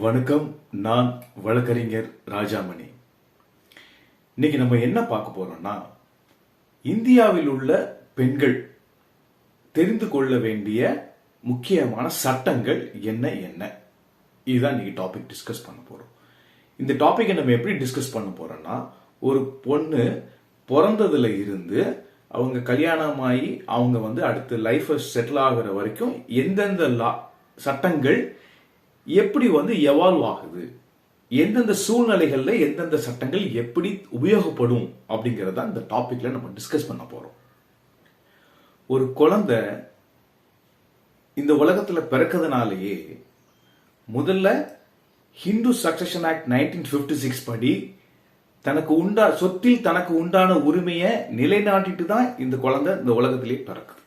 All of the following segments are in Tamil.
வணக்கம். நான் வழக்கறிஞர் ராஜாமணி. இன்னைக்கு நம்ம என்ன பார்க்க போறோம்னா, இந்தியாவில் உள்ள பெண்கள் தெரிந்து கொள்ள வேண்டிய முக்கியமான சட்டங்கள் என்ன என்ன இதுதான் இன்னைக்கு டாபிக் டிஸ்கஸ் பண்ண போறோம். இந்த டாபிக்கை நம்ம எப்படி டிஸ்கஸ் பண்ண போறோம்னா, ஒரு பொண்ணு பிறந்ததுல இருந்து அவங்க கல்யாணமாகி அவங்க அடுத்த லைஃப் செட்டில் ஆகிற வரைக்கும் எந்தெந்த சட்டங்கள் எப்படி எவால்வ் ஆகுது, எந்தெந்த சூழ்நிலைகள்ல எந்தெந்த சட்டங்கள் எப்படி உபயோகப்படும் அப்படிங்கறத இந்த டாபிக்ல நம்ம டிஸ்கஸ் பண்ண போறோம். ஒரு குழந்தை இந்த உலகத்துல பிறக்கிறதுனாலேயே முதல்ல ஹிந்து சக்சஷன் ஆக்ட் 1956 படி சொத்தில் தனக்கு உண்டான உரிமையை நிலைநாட்டிட்டு தான் இந்த குழந்தை இந்த உலகத்திலே பிறக்குது.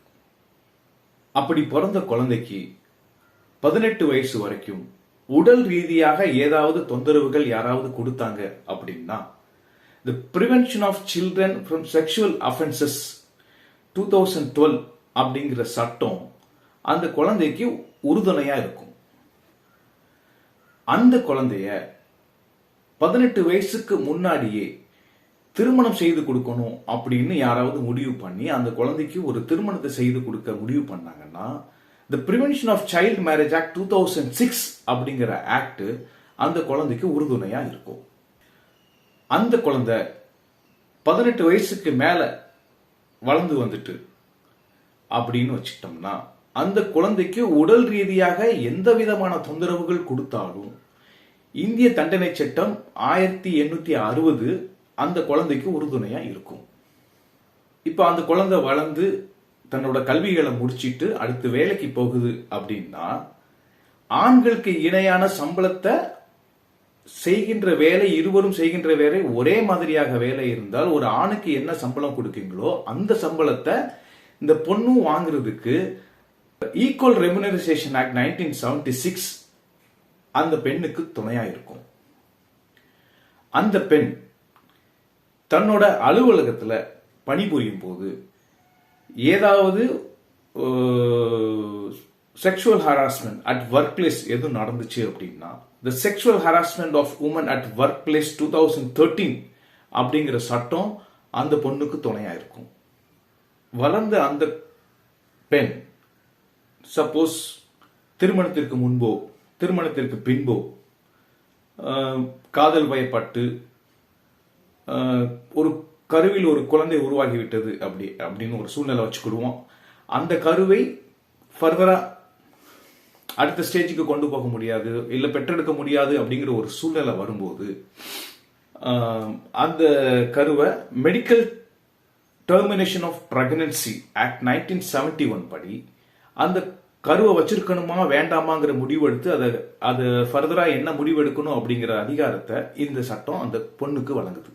அப்படி பிறந்த குழந்தைக்கு 18 வயசு வரைக்கும் உடல் ரீதியாக ஏதாவது தொந்தரவுகள் யாராவது கொடுத்தாங்க அப்படின்னா, The Prevention of Children from Sexual Offenses 2012 அப்படிங்கிற சட்டம் அந்த குழந்தைக்கு உறுதுணையா இருக்கும். அந்த குழந்தைய 18 வயசுக்கு முன்னாடியே திருமணம் செய்து கொடுக்கணும் அப்படின்னு யாராவது முடிவு பண்ணி அந்த குழந்தைக்கு ஒரு திருமணத்தை செய்து கொடுக்க முடிவு பண்ணாங்கன்னா, The Prevention of Child Marriage Act 2006 அப்படிங்கிற ஆக்ட் அந்த குழந்தைக்கு உறுதுணையா இருக்கும். அந்த குழந்தை 18 வயசுக்கு மேல வளர்ந்து வந்துட்டு அப்படின்னு வச்சுட்டோம்னா, அந்த குழந்தைக்கு உடல் ரீதியாக எந்த விதமான தொந்தரவுகள் கொடுத்தாலும் இந்திய தண்டனை சட்டம் 1860 அந்த குழந்தைக்கு உறுதுணையா இருக்கும். இப்ப அந்த குழந்தை வளர்ந்து தன்னோட கல்விகளை முடிச்சிட்டு அடுத்து வேலைக்கு போகுது அப்படின்னா, ஆண்களுக்கு இணையான சம்பளத்தை செய்கின்ற வேலை, இருவரும் செய்கின்ற வேலை ஒரே மாதிரியாக வேலை இருந்தால் ஒரு ஆணுக்கு என்ன சம்பளம் கொடுக்கீங்களோ அந்த சம்பளத்தை இந்த பொண்ணும் வாங்குறதுக்கு ஈக்குவல் ரெமுனரைசேஷன் ஆக்ட் 1976 அந்த பெண்ணுக்கு துணையா இருக்கும். அந்த பெண் தன்னோட அலுவலகத்துல பணிபுரியும் போது ஏதாவது sexual harassment at work place எதுவும் நடந்துச்சு அப்படின்னா, the sexual harassment of women at work place 2013 அப்படிங்கிற சட்டம் அந்த பொண்ணுக்கு துணையா இருக்கும். வளர்ந்த அந்த பெண் சப்போஸ் திருமணத்திற்கு முன்போ திருமணத்திற்கு பின்போ காதல் வயப்பட்டு ஒரு கருவில் ஒரு குழந்தை உருவாகிவிட்டது அப்படின்னு ஒரு சூழ்நிலை வச்சுக்கிடுவோம். அந்த கருவை ஃபர்தரா அடுத்த ஸ்டேஜுக்கு கொண்டு போக முடியாது, இல்லை பெற்றெடுக்க முடியாது அப்படிங்கிற ஒரு சூழ்நிலை வரும்போது அந்த கருவை medical termination of pregnancy act 1971 படி அந்த கருவை வச்சிருக்கணுமா வேண்டாமாங்கிற முடிவெடுத்து அதை ஃபர்தரா என்ன முடிவெடுக்கணும் அப்படிங்கிற அதிகாரத்தை இந்த சட்டம் அந்த பொண்ணுக்கு வழங்குது.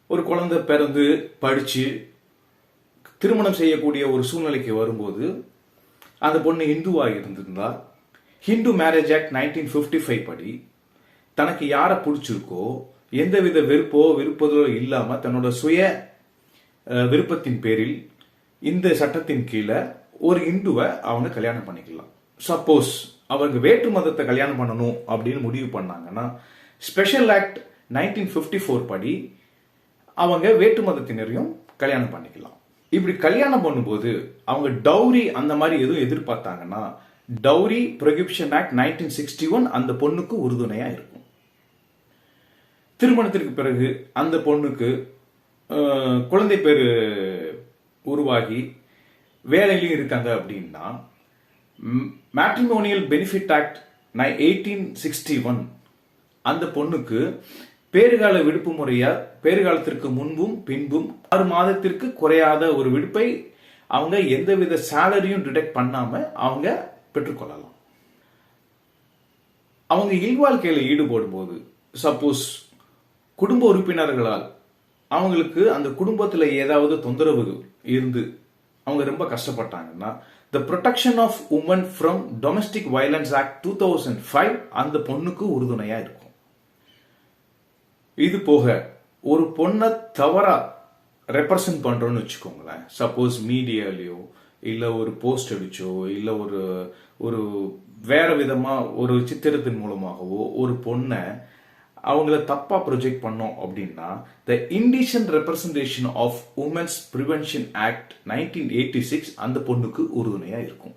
ஒரு குழந்தை பிறந்து படிச்சு திருமணம் செய்யக்கூடிய ஒரு சூழ்நிலைக்கு வரும்போது அந்த பொண்ணு இந்துவாக இருந்திருந்தா, ஹிந்து மேரேஜ் ஆக்ட் 1955 படி தனக்கு யாரை பிடிச்சிருக்கோ எந்தவித விருப்பதோ இல்லாம தன்னோட சுய விருப்பத்தின் பேரில் இந்த சட்டத்தின் கீழே ஒரு இந்துவை அவங்க கல்யாணம் பண்ணிக்கலாம். சப்போஸ் அவங்க வேற்று மதத்தை கல்யாணம் பண்ணணும் அப்படின்னு முடிவு பண்ணாங்கன்னா, ஸ்பெஷல் ஆக்ட் 1954 படி அவங்க வேற்று மதத்தினரையும் கல்யாணம் பண்ணிக்கலாம். இப்படி கல்யாணம் பண்ணும்போது அவங்க டவுரி அந்த மாதிரி எதுவும் எதிர்பார்த்தாங்கன்னா, டவுரி ப்ரொஹிபிஷன் ஆக்ட் 1961 அந்த பொண்ணுக்கு உறுதுணையா இருக்கும். திருமணத்திற்கு பிறகு அந்த பொண்ணுக்கு குழந்தை பேரு உருவாகி வேலையிலும் இருக்காங்க அப்படின்னா, மேட்ரிமோனியல் பெனிஃபிட் ஆக்ட் 1861 அந்த பொண்ணுக்கு பேறுகால விடுப்பு முறையா பேறுகாலத்திற்கு முன்பும் பின்பும் 6 மாதத்திற்கு குறையாத ஒரு விடுப்பை அவங்க எந்தவித சேலரியும் டிடெக்ட் பண்ணாம அவங்க பெற்றுக்கொள்ளலாம். அவங்க இல்வாழ்க்கையில ஈடுபடும் போது சப்போஸ் குடும்ப உறுப்பினர்களால் அவங்களுக்கு அந்த குடும்பத்தில் ஏதாவது தொந்தரவு இருந்து அவங்க ரொம்ப கஷ்டப்பட்டாங்கன்னா, the protection of women from domestic violence act 2005 அந்த பொண்ணுக்கு உறுதுணையா இருக்கும். இது போக ஒரு பொண்ணை தவறா ரெப்ரசன்ட் பண்றோம்னு வச்சுக்கோங்களேன், சப்போஸ் மீடியாலேயோ இல்லை ஒரு போஸ்ட் அடிச்சோ இல்லை ஒரு வேற விதமா ஒரு சித்திரத்தின் மூலமாகவோ ஒரு பொண்ணை அவங்கள தப்பா ப்ரொஜெக்ட் பண்ணோம் அப்படின்னா the indecent representation of women's prevention act 1986 அந்த பொண்ணுக்கு உறுதுணையா இருக்கும்.